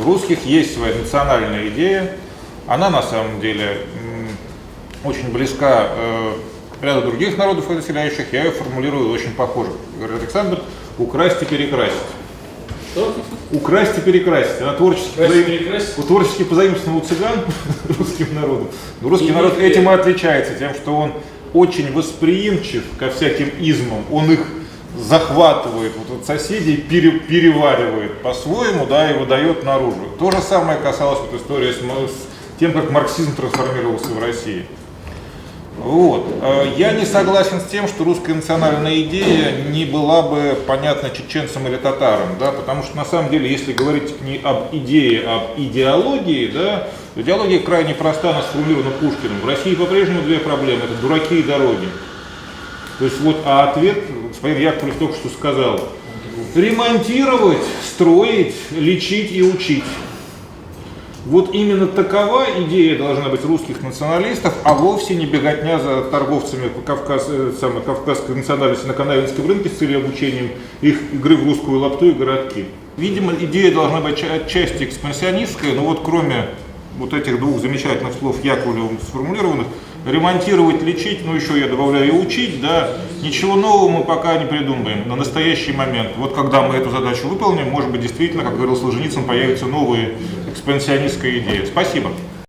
У русских есть своя национальная идея, она на самом деле очень близка ряду других народов населяющих, я ее формулирую очень похоже. Говорит Александр, украсть и перекрасить. Что? Украсть и перекрасить. Она творчески позаимствована у цыган русским народом. Но русский народ этим и отличается, тем, что он очень восприимчив ко всяким измам, он их захватывает вот от соседей, переваривает по-своему, да, и выдает наружу. То же самое касалось вот истории с тем, как марксизм трансформировался в России. Вот. Я не согласен с тем, что русская национальная идея не была бы понятна чеченцам или татарам, да, потому что на самом деле, если говорить не об идее, а об идеологии, да, идеология крайне проста, она сформулирована Пушкиным. В России по-прежнему две проблемы – это дураки и дороги. То есть вот, а ответ господин Яковлев только что сказал: ремонтировать, строить, лечить и учить. Вот именно такова идея должна быть русских националистов, а вовсе не беготня за торговцами по кавказской национальности на Канавинском рынке с целью обучения их игры в русскую лапту и городки. Видимо, идея должна быть отчасти экспансионистская, но вот кроме вот этих двух замечательных слов Яковлевым сформулированных, ремонтировать, лечить, ну еще я добавляю и учить, да, ничего нового мы пока не придумаем на настоящий момент. Вот когда мы эту задачу выполним, может быть, действительно, как говорил Солженицын, появится новая экспансионистская идея. Спасибо.